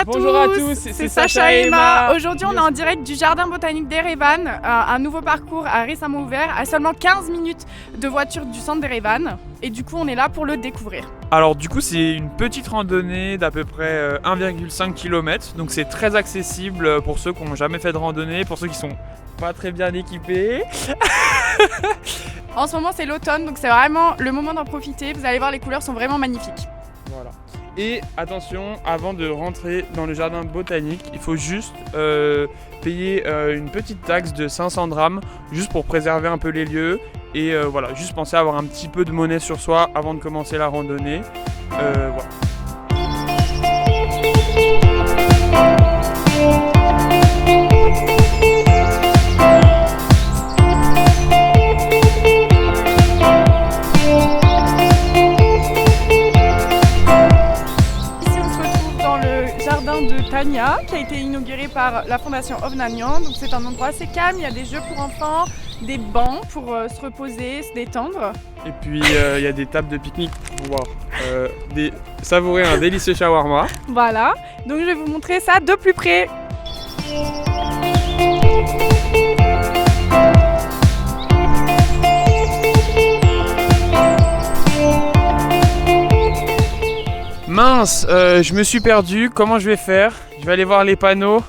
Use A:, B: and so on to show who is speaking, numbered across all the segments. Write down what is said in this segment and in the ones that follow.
A: Bonjour à tous, c'est Sacha et Emma.
B: Aujourd'hui, on est en direct du Jardin botanique d'Erevan, un nouveau parcours a récemment ouvert à seulement 15 minutes de voiture du centre d'Erevan. Et du coup, on est là pour le découvrir.
A: Alors du coup, c'est une petite randonnée d'à peu près 1,5 km, donc c'est très accessible pour ceux qui n'ont jamais fait de randonnée, pour ceux qui sont pas très bien équipés.
B: En ce moment, c'est l'automne, donc c'est vraiment le moment d'en profiter. Vous allez voir, les couleurs sont vraiment magnifiques.
A: Voilà. Et attention, avant de rentrer dans le jardin botanique, il faut juste payer une petite taxe de 500 drams, juste pour préserver un peu les lieux. Et voilà, juste penser à avoir un petit peu de monnaie sur soi avant de commencer la randonnée. Voilà.
B: De Tania, qui a été inauguré par la fondation Ovnanian. Donc c'est un endroit assez calme, il y a des jeux pour enfants, des bancs pour se reposer, se détendre.
A: Et puis il y a des tables de pique-nique pour pouvoir savourer un délicieux shawarma.
B: Voilà, donc je vais vous montrer ça de plus près.
A: Mince, je me suis perdu, comment je vais faire? Je vais aller voir les panneaux.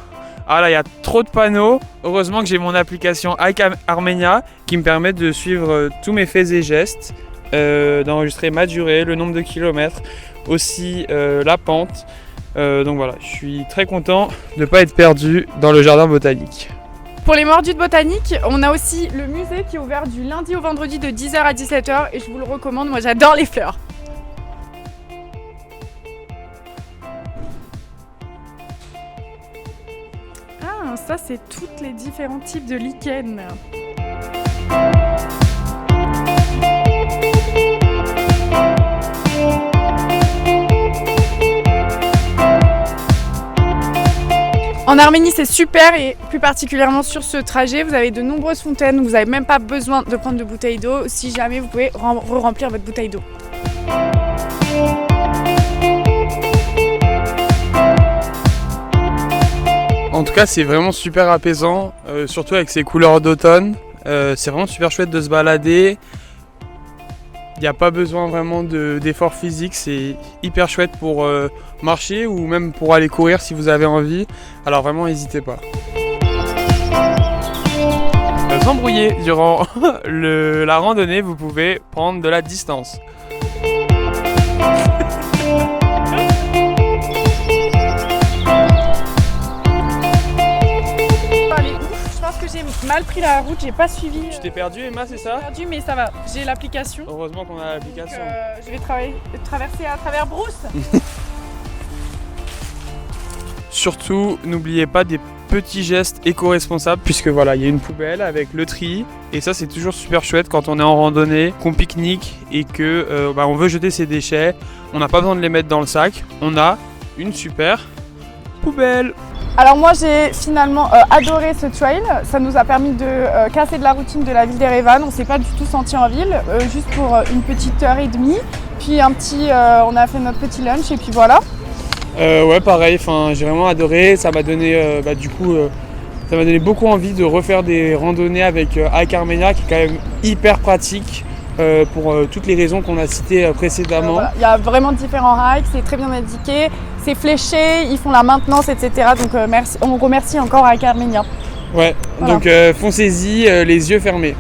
A: Ah là, il y a trop de panneaux. Heureusement que j'ai mon application Hike Armenia qui me permet de suivre tous mes faits et gestes, d'enregistrer ma durée, le nombre de kilomètres, aussi la pente. Donc voilà, je suis très content de ne pas être perdu dans le jardin botanique.
B: Pour les mordus de botanique, on a aussi le musée qui est ouvert du lundi au vendredi de 10h à 17h et je vous le recommande, moi j'adore les fleurs. Ça, c'est tous les différents types de lichens. En Arménie, c'est super et plus particulièrement sur ce trajet, vous avez de nombreuses fontaines où vous n'avez même pas besoin de prendre de bouteille d'eau. Si jamais, vous pouvez re-remplir votre bouteille d'eau.
A: En tout cas, c'est vraiment super apaisant, surtout avec ces couleurs d'automne. C'est vraiment super chouette de se balader. Il n'y a pas besoin vraiment d'effort physique, c'est hyper chouette pour marcher ou même pour aller courir si vous avez envie. Alors vraiment, n'hésitez pas. Sans embrouiller durant la randonnée, vous pouvez prendre de la distance.
B: J'ai mal pris la route, j'ai pas suivi.
A: Tu t'es perdu, Emma, c'est ça?
B: Perdu, mais ça va, j'ai l'application.
A: Heureusement qu'on a l'application.
B: Je vais traverser à travers brousse.
A: Surtout, n'oubliez pas des petits gestes éco-responsables, puisque voilà, il y a une poubelle avec le tri. Et ça, c'est toujours super chouette quand on est en randonnée, qu'on pique-nique et que on veut jeter ses déchets. On n'a pas besoin de les mettre dans le sac. On a une super poubelle.
B: Alors moi j'ai finalement adoré ce trail, ça nous a permis de casser de la routine de la ville d'Erevan, on s'est pas du tout senti en ville, juste pour une petite heure et demie, puis on a fait notre petit lunch et puis voilà.
A: Ouais pareil, j'ai vraiment adoré, ça m'a donné ça m'a donné beaucoup envie de refaire des randonnées avec Hike Armenia qui est quand même hyper pratique. Pour toutes les raisons qu'on a citées précédemment.
B: Voilà. Il y a vraiment différents hikes, c'est très bien indiqué, c'est fléché, ils font la maintenance, etc. Donc merci, on remercie encore Hike Armenia.
A: Ouais, voilà. Donc foncez-y les yeux fermés.